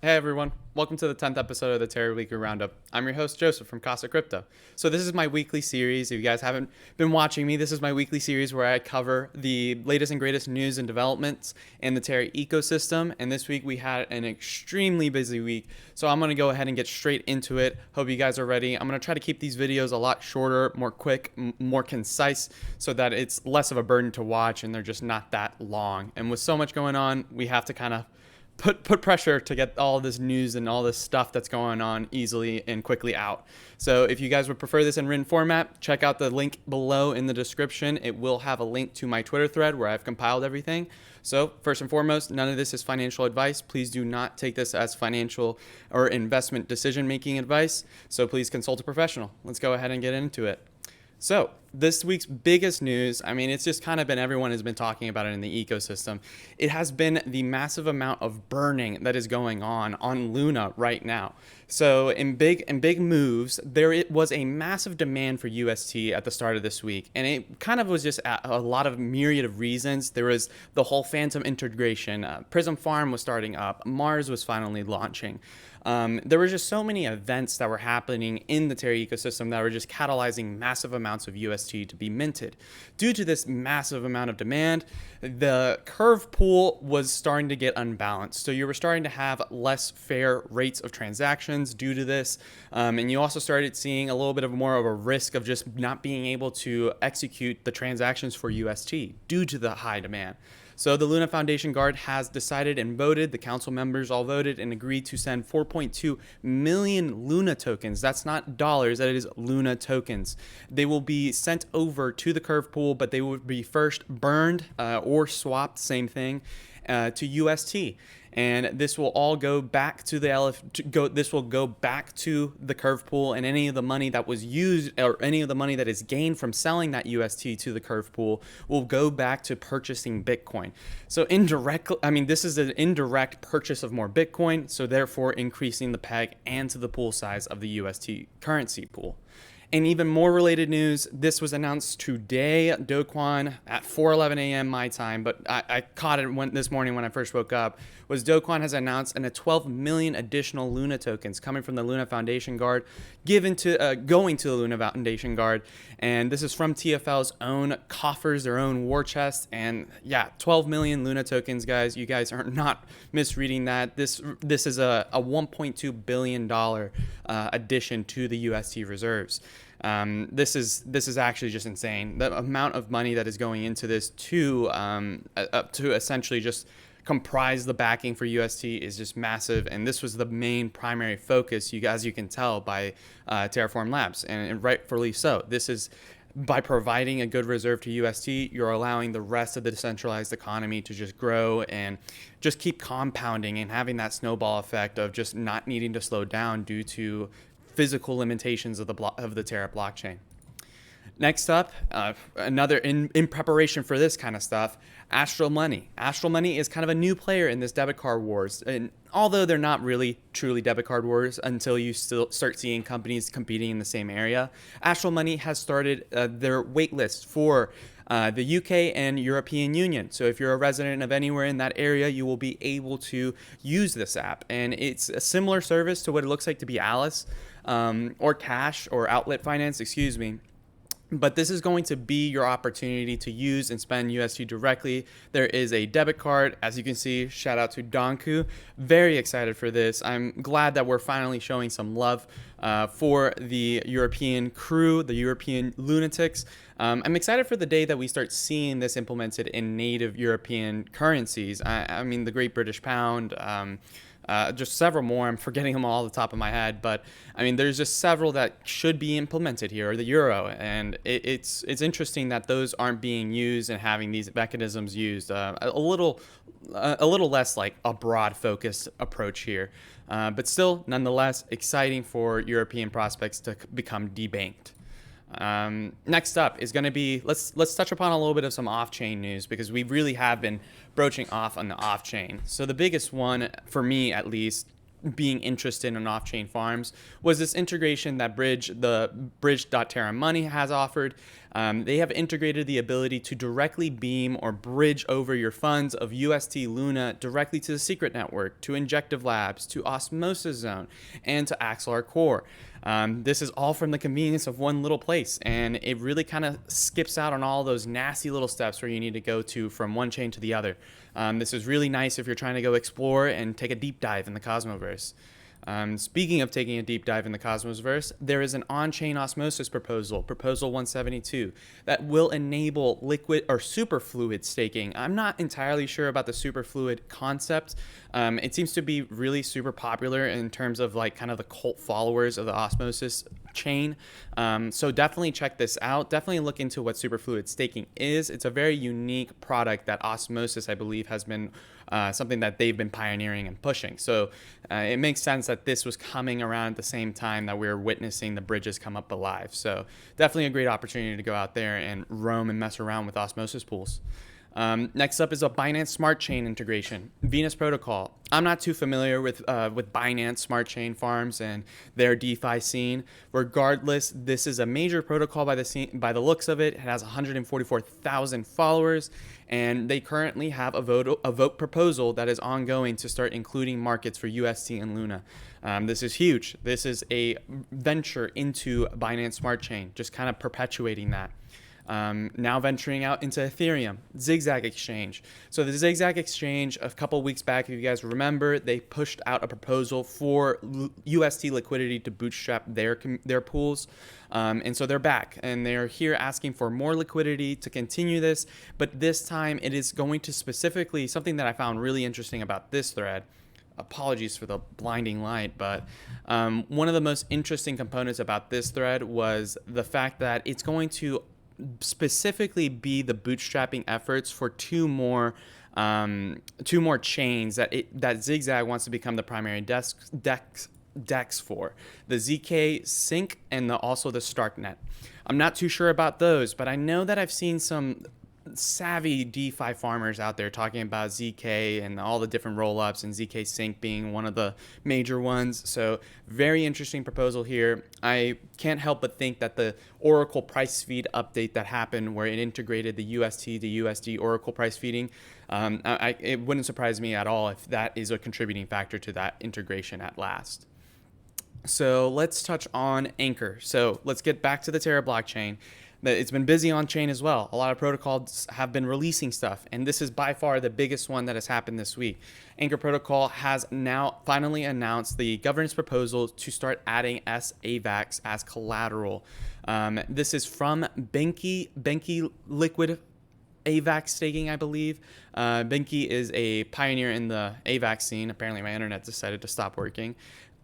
Hey everyone, welcome to the 10th episode of the Terra Weekly Roundup. I'm your host Joseph from Casa Crypto. So this is my weekly series. If you guys haven't been watching me, this is my weekly series where I cover the latest and greatest news and developments in the Terra ecosystem. And this week we had an extremely busy week. So I'm going to go ahead and get straight into it. Hope you guys are ready. I'm going to try to keep these videos a lot shorter, more quick, more concise, so that it's less of a burden to watch and they're just not that long. And with so much going on, we have to kind of put pressure to get all this news and all this stuff that's going on easily and quickly out. So if you guys would prefer this in written format, check out the link below in the description. It will have a link to my Twitter thread where I've compiled everything. So first and foremost, none of this is financial advice. Please do not take this as financial or investment decision-making advice. So please consult a professional. Let's go ahead and get into it. So this week's biggest news, it's just kind of been, everyone has been talking about it in the ecosystem. It has been the massive amount of burning that is going on Luna right now. So in big moves, there was a massive demand for UST at the start of this week. And it kind of was just a lot of myriad of reasons. There was the whole Phantom integration. Prism Farm was starting up. Mars was finally launching. There were just so many events that were happening in the Terra ecosystem that were just catalyzing massive amounts of UST to be minted. Due to this massive amount of demand, the curve pool was starting to get unbalanced. So you were starting to have less fair rates of transactions due to this. And you also started seeing a little bit of more of a risk of just not being able to execute the transactions for UST due to the high demand. So the Luna Foundation Guard has decided and voted, the council members all voted and agreed to send 4.2 million Luna tokens. That's not dollars, that is Luna tokens. They will be sent over to the curve pool, but they will be first burned or swapped, same thing, to UST. And this will all go back to this will go back to the curve pool, and any of the money that was used or any of the money that is gained from selling that UST to the curve pool will go back to purchasing Bitcoin. So indirectly, this is an indirect purchase of more Bitcoin, so therefore increasing the peg and to the pool size of the UST currency pool. And even more related news, this was announced today, Do Kwon, at 4:11 a.m. my time, but I caught it this morning when I first woke up, was Do Kwon has announced a 12 million additional Luna tokens coming from the Luna Foundation Guard, going to the Luna Foundation Guard. And this is from TFL's own coffers, their own war chest. And yeah, 12 million Luna tokens, guys. You guys are not misreading that. This is a $1.2 billion addition to the UST reserves. This is actually just insane. The amount of money that is going into this to essentially just comprise the backing for UST is just massive, and this was the main primary focus, as you can tell, by Terraform Labs, and rightfully so. This is, by providing a good reserve to UST, you're allowing the rest of the decentralized economy to just grow and just keep compounding and having that snowball effect of just not needing to slow down due to physical limitations of the Terra blockchain. Next up, another in preparation for this kind of stuff, Astral Money. Astral Money is kind of a new player in this debit card wars, and although they're not really truly debit card wars until you still start seeing companies competing in the same area, Astral Money has started their waitlist for the UK and European Union. So if you're a resident of anywhere in that area, you will be able to use this app. And it's a similar service to what it looks like to be Alice or Cash or Outlet Finance, excuse me. But this is going to be your opportunity to use and spend UST directly. There is a debit card, as you can see. Shout out to Donku. Very excited for this. I'm glad that we're finally showing some love for the European crew, the European lunatics. I'm excited for the day that we start seeing this implemented in native European currencies. The Great British Pound, just several more. I'm forgetting them all off the top of my head, but there's just several that should be implemented here, or the euro, and it's interesting that those aren't being used and having these mechanisms used. A little less like a broad focused approach here, but still nonetheless exciting for European prospects to become debanked. Next up is going to be, let's touch upon a little bit of some off-chain news, because we really have been broaching off on the off-chain. So the biggest one, for me at least, being interested in off-chain farms was this integration that the bridge.terra money has offered. They have integrated the ability to directly beam or bridge over your funds of UST Luna directly to the Secret Network, to Injective Labs, to Osmosis Zone, and to Axelar Core. This is all from the convenience of one little place, and it really kind of skips out on all those nasty little steps where you need to go to from one chain to the other. This is really nice if you're trying to go explore and take a deep dive in the Cosmoverse. Speaking of taking a deep dive in the Cosmosverse, there is an on-chain osmosis proposal, Proposal 172, that will enable liquid or superfluid staking. I'm not entirely sure about the superfluid concept. It seems to be really super popular in terms of like kind of the cult followers of the osmosis chain. So definitely check this out. Definitely look into what superfluid staking is. It's a very unique product that Osmosis, I believe, has been something that they've been pioneering and pushing. So it makes sense that this was coming around at the same time that we were witnessing the bridges come up alive. So definitely a great opportunity to go out there and roam and mess around with osmosis pools. Next up is a Binance Smart Chain integration, Venus Protocol. I'm not too familiar with Binance Smart Chain farms and their DeFi scene. Regardless, this is a major protocol by the looks of it. It has 144,000 followers, and they currently have a vote proposal that is ongoing to start including markets for UST and Luna. This is huge. This is a venture into Binance Smart Chain, just kind of perpetuating that. Now venturing out into Ethereum, ZigZagExchange. So the ZigZagExchange, a couple weeks back, if you guys remember, they pushed out a proposal for UST Liquidity to bootstrap their pools. And so they're back, and they're here asking for more liquidity to continue this. But this time it is going to specifically, something that I found really interesting about this thread, apologies for the blinding light, but one of the most interesting components about this thread was the fact that it's going to specifically be the bootstrapping efforts for two more chains that Zigzag wants to become the primary DEX for, the ZK Sync and also the Starknet. I'm not too sure about those, but I know that I've seen some savvy DeFi farmers out there talking about ZK and all the different roll-ups, and ZK Sync being one of the major ones. So very interesting proposal here. I can't help but think that the Oracle price feed update that happened, where it integrated the UST to USD Oracle price feeding, it wouldn't surprise me at all if that is a contributing factor to that integration at last. So let's touch on Anchor. So let's get back to the Terra blockchain. It's been busy on chain as well. A lot of protocols have been releasing stuff, and this is by far the biggest one that has happened this week. Anchor Protocol has now finally announced the governance proposal to start adding sAVAX as collateral. This is from Benki Liquid AVAX staking, I believe. Benki is a pioneer in the AVAX scene. Apparently my internet decided to stop working.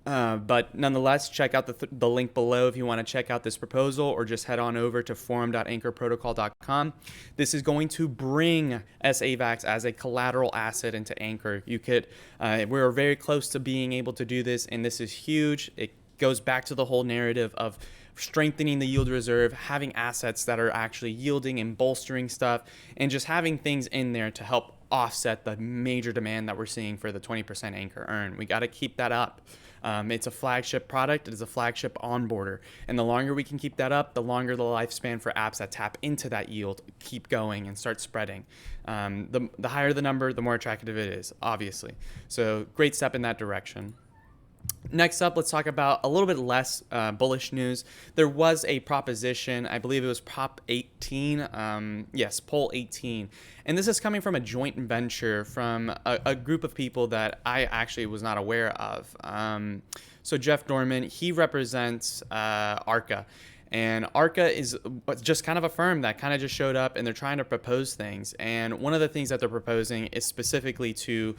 But nonetheless, check out the link below if you want to check out this proposal, or just head on over to forum.anchorprotocol.com. This is going to bring sAVAX as a collateral asset into Anchor. We're very close to being able to do this, and this is huge. It goes back to the whole narrative of strengthening the yield reserve, having assets that are actually yielding and bolstering stuff, and just having things in there to help offset the major demand that we're seeing for the 20% Anchor earn. We got to keep that up. It's a flagship product. It is a flagship onboarder. And the longer we can keep that up, the longer the lifespan for apps that tap into that yield keep going and start spreading. The higher the number, the more attractive it is, obviously. So great step in that direction. Next up, let's talk about a little bit less bullish news. There was a proposition, I believe it was Prop 18, yes, Poll 18. And this is coming from a joint venture from a group of people that I actually was not aware of. So Jeff Dorman, he represents Arca. And Arca is just kind of a firm that kind of just showed up, and they're trying to propose things. And one of the things that they're proposing is specifically to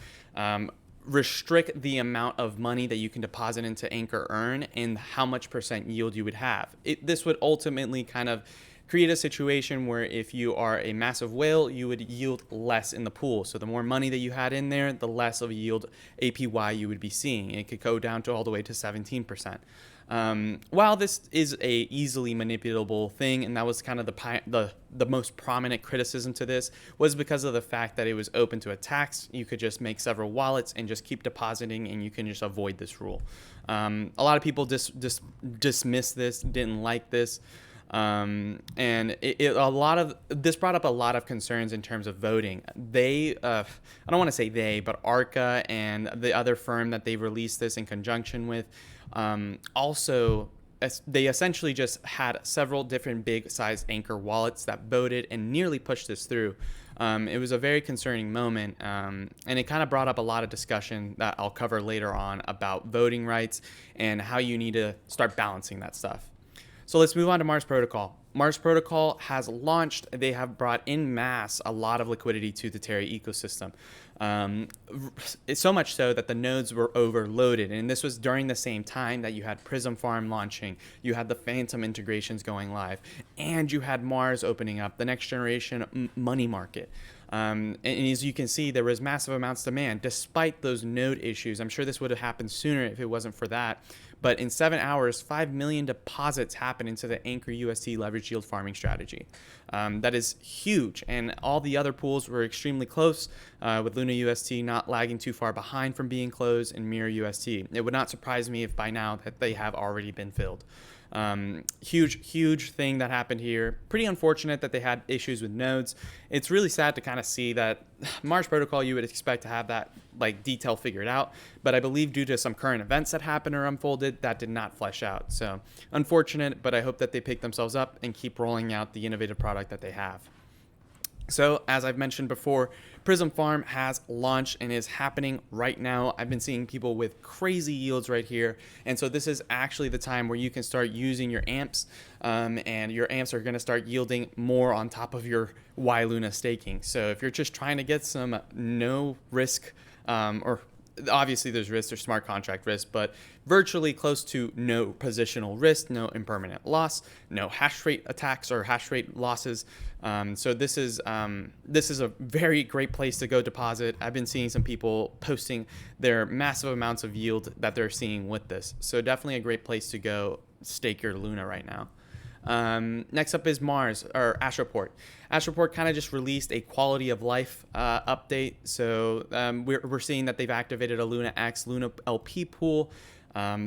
restrict the amount of money that you can deposit into Anchor Earn and how much % yield you would have. This would ultimately kind of create a situation where if you are a massive whale, you would yield less in the pool. So the more money that you had in there, the less of a yield APY you would be seeing. It could go down to all the way to 17%. While this is a easily manipulable thing, and that was kind of the most prominent criticism to this, was because of the fact that it was open to attacks. You could just make several wallets and just keep depositing, and you can just avoid this rule. A lot of people dismissed this, didn't like this. And this brought up a lot of concerns in terms of voting. I don't want to say they, but Arca and the other firm that they released this in conjunction with, also they essentially just had several different big sized anchor wallets that voted and nearly pushed this through. It was a very concerning moment, and it kind of brought up a lot of discussion that I'll cover later on about voting rights and how you need to start balancing that stuff. So let's move on to Mars Protocol. Mars Protocol has launched. They have brought in mass a lot of liquidity to the Terra ecosystem. It's so much so that the nodes were overloaded. And this was during the same time that you had Prism Farm launching, you had the Phantom integrations going live, and you had Mars opening up, the next generation money market. And as you can see, there was massive amounts of demand despite those node issues. I'm sure this would have happened sooner if it wasn't for that. But in 7 hours, 5 million deposits happened into the Anchor UST leverage yield farming strategy. That is huge. And all the other pools were extremely close, with Luna UST not lagging too far behind from being closed, and Mirror UST. It would not surprise me if by now that they have already been filled. Huge thing that happened here. Pretty unfortunate that they had issues with nodes. It's really sad to kind of see that Mars Protocol, you would expect to have that like detail figured out, but I believe due to some current events that happened or unfolded, that did not flesh out. So unfortunate, but I hope that they pick themselves up and keep rolling out the innovative product that they have. So as I've mentioned before, Prism Farm has launched and is happening right now. I've been seeing people with crazy yields right here. And so this is actually the time where you can start using your amps, and your amps are going to start yielding more on top of your Y Luna staking. So if you're just trying to get some no risk, or obviously there's risk, there's smart contract risk, but virtually close to no positional risk, no impermanent loss, no hash rate attacks or hash rate losses. So this is a very great place to go deposit. I've been seeing some people posting their massive amounts of yield that they're seeing with this. So definitely a great place to go stake your Luna right now. Next up is Mars, or Astroport. Astroport kind of just released a quality of life update. So we're seeing that they've activated a Luna X, Luna LP pool.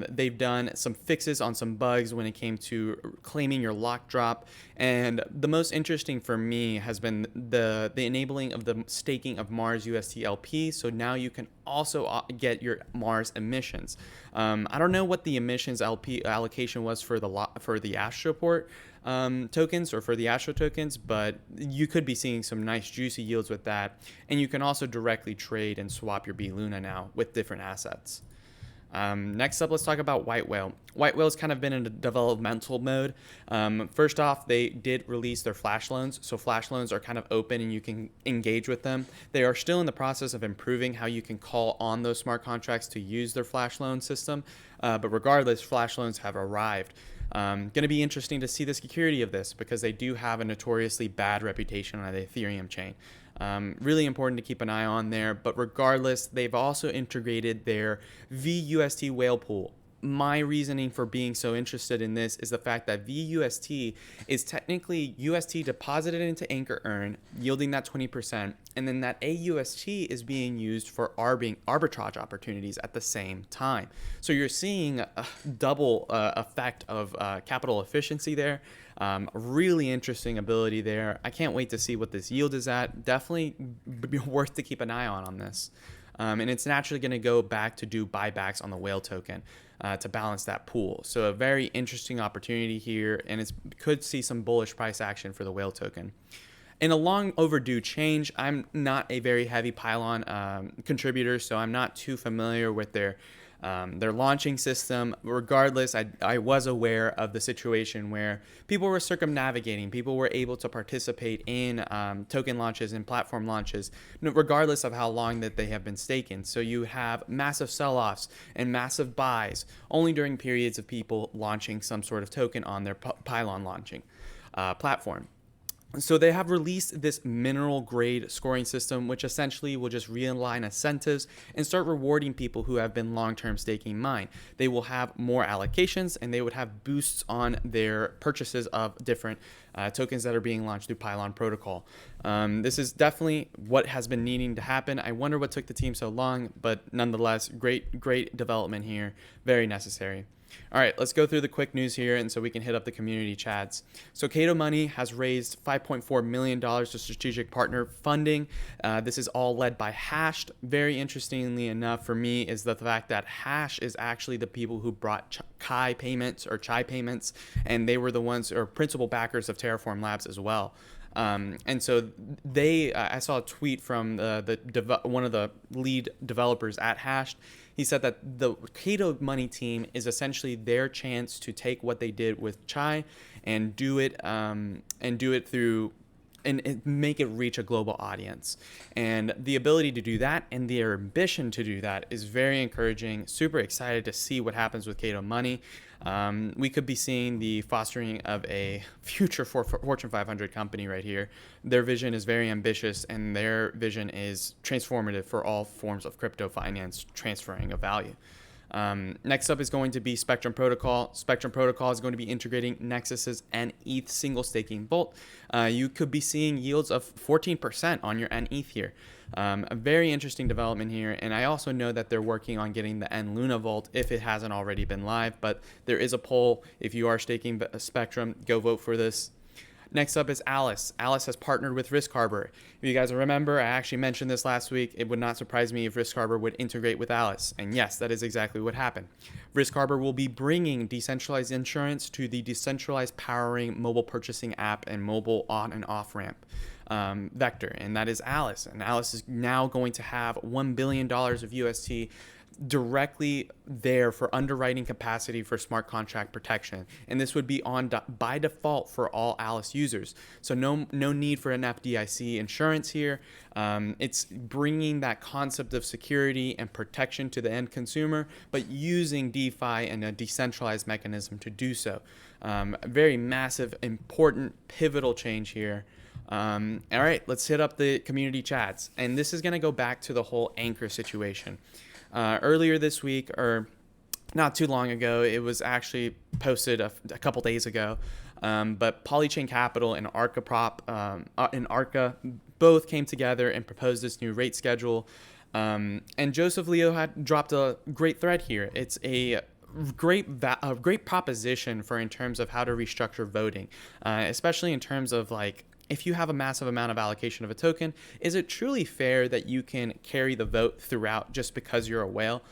They've done some fixes on some bugs when it came to claiming your lock drop. And the most interesting for me has been the enabling of the staking of Mars UST LP. So now you can also get your Mars emissions. I don't know what the emissions LP allocation was for the Astroport tokens or for the Astro tokens, but you could be seeing some nice juicy yields with that. And you can also directly trade and swap your B Luna now with different assets. Next up, let's talk about White Whale. White Whale's kind of been in a developmental mode. First off, they did release their flash loans. So flash loans are kind of open and you can engage with them. They are still in the process of improving how you can call on those smart contracts to use their flash loan system. But regardless, flash loans have arrived. Going to be interesting to see the security of this because they do have a notoriously bad reputation on the Ethereum chain. Really important to keep an eye on there, but regardless, they've also integrated their VUST whale pool. My reasoning for being so interested in this is the fact that VUST is technically UST deposited into Anchor Earn, yielding that 20%, and then that AUST is being used for arbitrage opportunities at the same time. So you're seeing a double effect of capital efficiency there. Really interesting ability there. I can't wait to see what this yield is at. Definitely worth to keep an eye on this. And it's naturally going to go back to do buybacks on the whale token to balance that pool. So a very interesting opportunity here, and it could see some bullish price action for the whale token. In a long overdue change, I'm not a very heavy Pylon contributor, so I'm not too familiar with their launching system. Regardless, I was aware of the situation where people were circumnavigating, people were able to participate in token launches and platform launches, regardless of how long that they have been staking. So you have massive sell-offs and massive buys only during periods of people launching some sort of token on their Pylon launching. platform. So they have released this mineral grade scoring system, which essentially will just realign incentives and start rewarding people who have been long-term staking mine. They will have more allocations, and they would have boosts on their purchases of different tokens that are being launched through Pylon protocol. This is definitely what has been needing to happen. I wonder what took the team so long, but nonetheless, great development here. Very necessary. All right, let's go through the quick news here, and so we can hit up the community chats. So Kado Money has raised $5.4 million to strategic partner funding. This is all led by Hashed. Very interestingly enough for me is the fact that Hash is actually the people who brought Chai payments, and they were the ones or principal backers of Terraform Labs as well. And so I saw a tweet from one of the lead developers at Hashed. He said that the Kado Money team is essentially their chance to take what they did with Chai and do it through and make it reach a global audience. And the ability to do that and their ambition to do that is very encouraging. Super excited to see what happens with Kado Money. We could be seeing the fostering of a future Fortune 500 company right here. Their vision is very ambitious, and their vision is transformative for all forms of crypto finance transferring of value. Next up is going to be Spectrum Protocol. Spectrum Protocol is going to be integrating Nexus's nEth single staking vault. You could be seeing yields of 14% on your nEth here. A very interesting development here, and I also know that they're working on getting the nLuna vault if it hasn't already been live, but there is a poll. If you are staking Spectrum, go vote for this. Next up is Alice. Alice has partnered with Riskharbor. If you guys remember, I actually mentioned this last week. It would not surprise me if Riskharbor would integrate with Alice. And yes, that is exactly what happened. Riskharbor will be bringing decentralized insurance to the decentralized powering mobile purchasing app and mobile on and off ramp vector. And that is Alice. And Alice is now going to have $1 billion of UST directly there for underwriting capacity for smart contract protection, and this would be on by default for all Alice users. So no need for an FDIC insurance here. It's bringing that concept of security and protection to the end consumer, but using DeFi and a decentralized mechanism to do so. A very massive, important, pivotal change here. All right, let's hit up the community chats, and this is going to go back to the whole anchor situation. Earlier this week, or not too long ago, it was actually posted a couple days ago, but Polychain Capital and Arca both came together and proposed this new rate schedule. And Joseph Leo had dropped a great thread here. It's a great proposition for in terms of how to restructure voting, especially in terms of like, if you have a massive amount of allocation of a token, is it truly fair that you can carry the vote throughout just because you're a whale?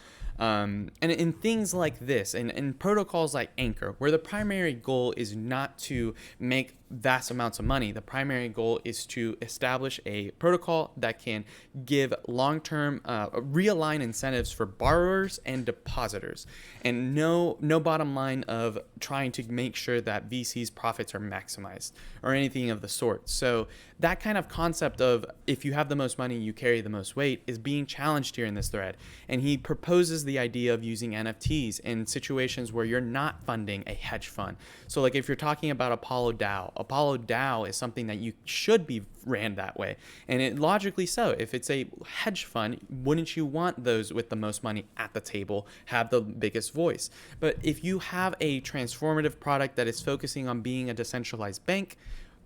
And in things like this, and in protocols like Anchor, where the primary goal is not to make vast amounts of money, the primary goal is to establish a protocol that can give long-term realign incentives for borrowers and depositors, and no bottom line of trying to make sure that VC's profits are maximized or anything of the sort. So that kind of concept of if you have the most money, you carry the most weight is being challenged here in this thread. And he proposes the idea of using NFTs in situations where you're not funding a hedge fund. So like if you're talking about Apollo DAO is something that you should be ran that way. And it logically so. If it's a hedge fund, wouldn't you want those with the most money at the table have the biggest voice? But if you have a transformative product that is focusing on being a decentralized bank,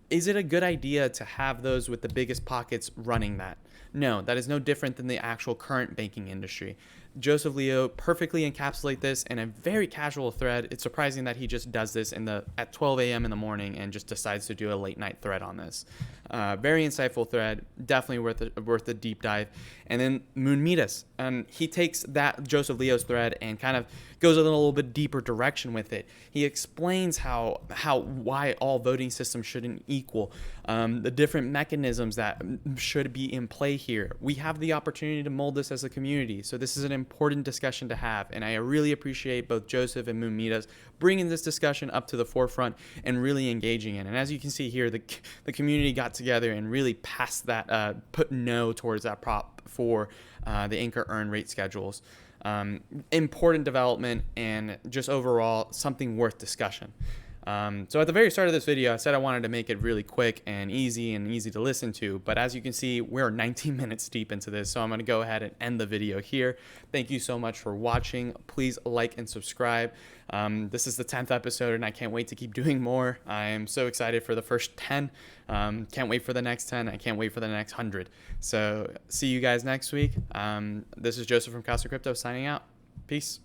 is it a good idea to have those with the biggest pockets running that? No, that is no different than the actual current banking industry. Joseph Leo perfectly encapsulates this in a very casual thread. It's surprising that he just does this at 12 a.m. in the morning and just decides to do a late night thread on this. Very insightful thread, definitely worth a deep dive. And then Moon Midas, he takes that Joseph Leo's thread and kind of goes in a little bit deeper direction with it. He explains why all voting systems shouldn't equal, the different mechanisms that should be in play here. We have the opportunity to mold this as a community, so this is an important discussion to have, and I really appreciate both Joseph and Moon Midas bringing this discussion up to the forefront and really engaging in. And as you can see here, the community got together and really passed that, put no towards that prop for the Anchor earn rate schedules. Important development and just overall something worth discussion. So at the very start of this video, I said I wanted to make it really quick and easy to listen to, but as you can see, we're 19 minutes deep into this, so I'm going to go ahead and end the video here. Thank you so much for watching. Please like and subscribe. This is the 10th episode, and I can't wait to keep doing more. I am so excited for the first 10. Can't wait for the next 10. I can't wait for the next 100. So see you guys next week. This is Joseph from Kado Crypto signing out. Peace.